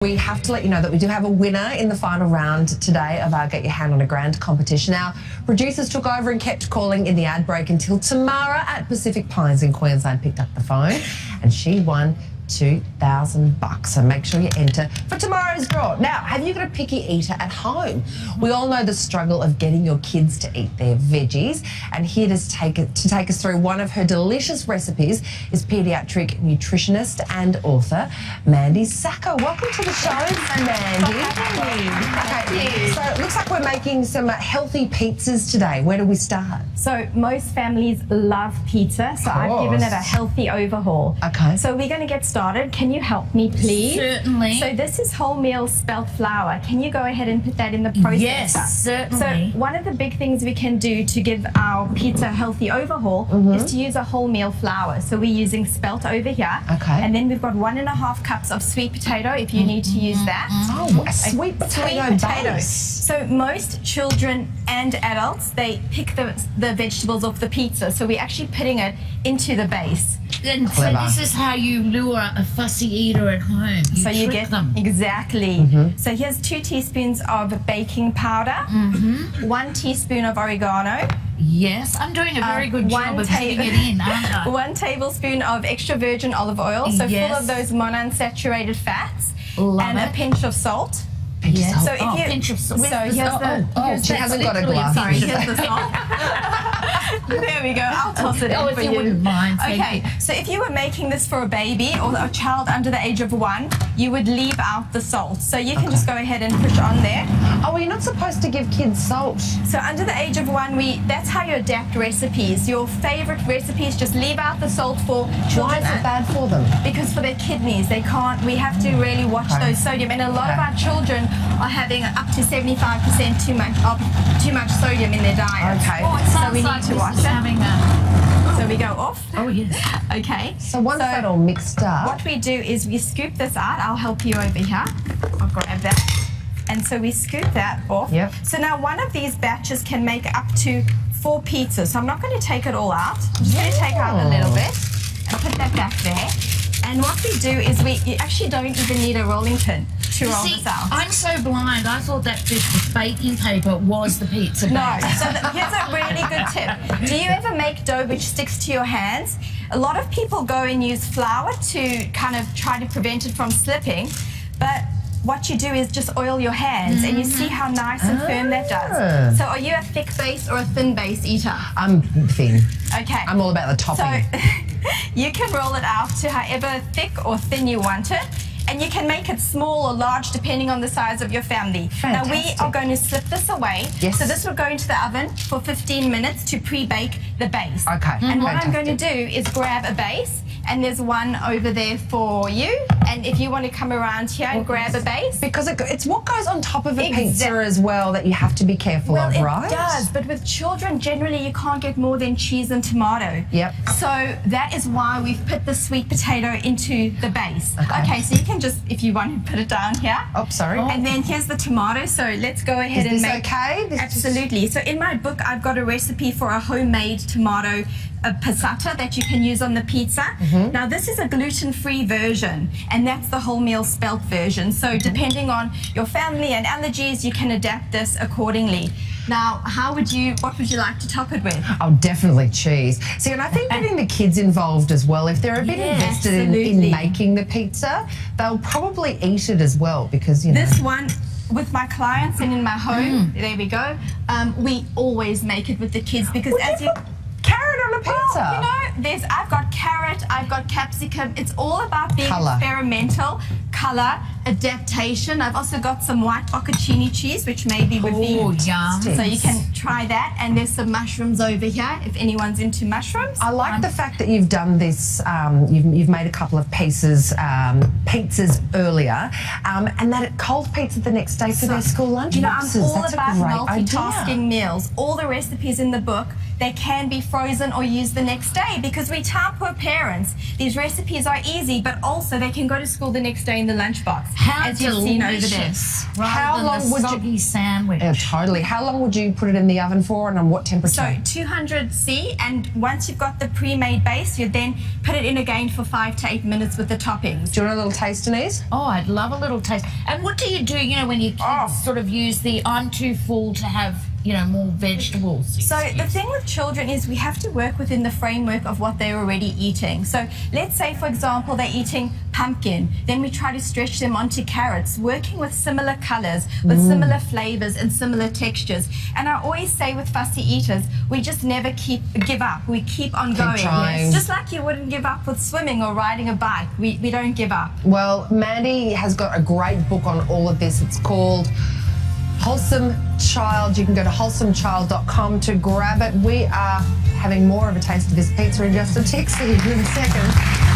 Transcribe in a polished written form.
We have to let you know that we do have a winner in the final round today of our Get Your Hand on a Grand competition. Our producers took over and kept calling in the ad break until Tamara at Pacific Pines in Queensland picked up the phone and she won $2,000. So make sure you enter for tomorrow's draw. Now, have you got a picky eater at home? We all know the struggle of getting your kids to eat their veggies, and here to take us through one of her delicious recipes is paediatric nutritionist and author Mandy Sacco. Welcome to the show, Mandy. Okay, so it looks like we're making some healthy pizzas today. Where do we start? So most families love pizza, so I've given it a healthy overhaul. Okay. So we're going to get started. Can you help me, please? Certainly. So this is wholemeal spelt flour. Can you go ahead and put that in the processor? Yes, certainly. So one of the big things we can do to give our pizza a healthy overhaul is to use a wholemeal flour. So we're using spelt over here. Okay. And then we've got 1.5 cups of sweet potato if you need to use that. Oh, a sweet potato base. So most children and adults, they pick the vegetables off the pizza. So we're actually putting it into the base. And so this is how you lure a fussy eater at home. You trick them. Exactly. So here's 2 teaspoons of baking powder, 1 teaspoon of oregano. Yes, I'm doing a very good job of putting it in, aren't I? 1 tablespoon of extra virgin olive oil, so full of those monounsaturated fats, and a pinch of salt. Yes. So if pinch of salt. So here's she hasn't got a glass. Sorry, here's the salt. There we go. I'll toss it in for you. Wouldn't mind. Okay. So if you were making this for a baby or a child under the age of 1, you would leave out the salt. So you can just go ahead and push on there. Oh, well, you're not supposed to give kids salt. So under the age of 1, that's how you adapt recipes. Your favorite recipes, just leave out the salt for children. Why is it bad for them? Because for their kidneys, they can't. We have to really watch those sodium, and a lot of our children are having up to 75% too much sodium in their diet. Okay. Oh, it So sounds we like need to watch this is that. having a... So we go off. Oh, yes. Okay. So once that all mixed up... What we do is we scoop this out. I'll help you over here. I'll grab that. And so we scoop that off. Yep. So now one of these batches can make up to 4 pizzas. So I'm not going to take it all out. I'm just going to take out a little bit and put that back there. And what we do is you actually don't even need a rolling pin to roll this out. I'm so blind. I thought that bit of baking paper was the pizza base. No. So here's a really good tip. Do you ever make dough which sticks to your hands? A lot of people go and use flour to kind of try to prevent it from slipping, but what you do is just oil your hands and you see how nice and firm that does. So are you a thick base or a thin base eater? I'm thin. Okay. I'm all about the topping. So you can roll it out to however thick or thin you want it. And you can make it small or large depending on the size of your family. Fantastic. Now we are going to slip this away. Yes. So this will go into the oven for 15 minutes to pre-bake the base. Okay. And what I'm Fantastic. going to do is grab a base, and there's one over there for you. And if you want to come around here and grab a base. Because it's what goes on top of a pizza as well that you have to be careful of, right? It does, but with children, generally you can't get more than cheese and tomato. Yep. So that is why we've put the sweet potato into the base. Okay, so you can just, if you want to put it down here. Oh, sorry. And then here's the tomato, so let's go ahead and make... okay? Absolutely. So in my book, I've got a recipe for a homemade tomato passata that you can use on the pizza. Now this is a gluten-free version, and that's the wholemeal spelt version. So depending on your family and allergies, you can adapt this accordingly. Now, what would you like to top it with? Oh, definitely cheese. See, and I think getting the kids involved as well, if they're a bit invested in making the pizza, they'll probably eat it as well because, you know. This one, with my clients and in my home, there we go, we always make it with the kids because as you... Carrot on a pizza. Well, you know, I've got carrot, I've got capsicum. It's all about being experimental, color, adaptation. I've also got some white bocconcini cheese, which maybe would be... Oh, yum. So you can try that. And there's some mushrooms over here, if anyone's into mushrooms. I like the fact that you've done this, you've made a couple of pizzas earlier, and that cold pizza the next day for their school lunch boxes. I'm all That's about a great multitasking meals. All the recipes in the book, they can be frozen or used the next day because we time poor parents. These recipes are easy, but also they can go to school the next day in the lunchbox. How as you've seen over there. delicious. How long would soggy sandwich? Yeah, totally. How long would you put it in the oven for and on what temperature? So 200C, and once you've got the pre-made base, you then put it in again for 5 to 8 minutes with the toppings. Do you want a little taste, Denise? Oh, I'd love a little taste. And what do you do, when your kids sort of use the I'm too full to have, more vegetables? So the thing with children is we have to work within the framework of what they're already eating. So let's say, for example, they're eating pumpkin. Then we try to stretch them onto carrots, working with similar colors, with similar flavors and similar textures. And I always say with fussy eaters, we just never give up. We keep on going. trying. Just like you wouldn't give up with swimming or riding a bike. We don't give up. Well, Mandy has got a great book on all of this. It's called Wholesome Child. You can go to wholesomechild.com to grab it. We are having more of a taste of this pizza in just a tick. See you in a second.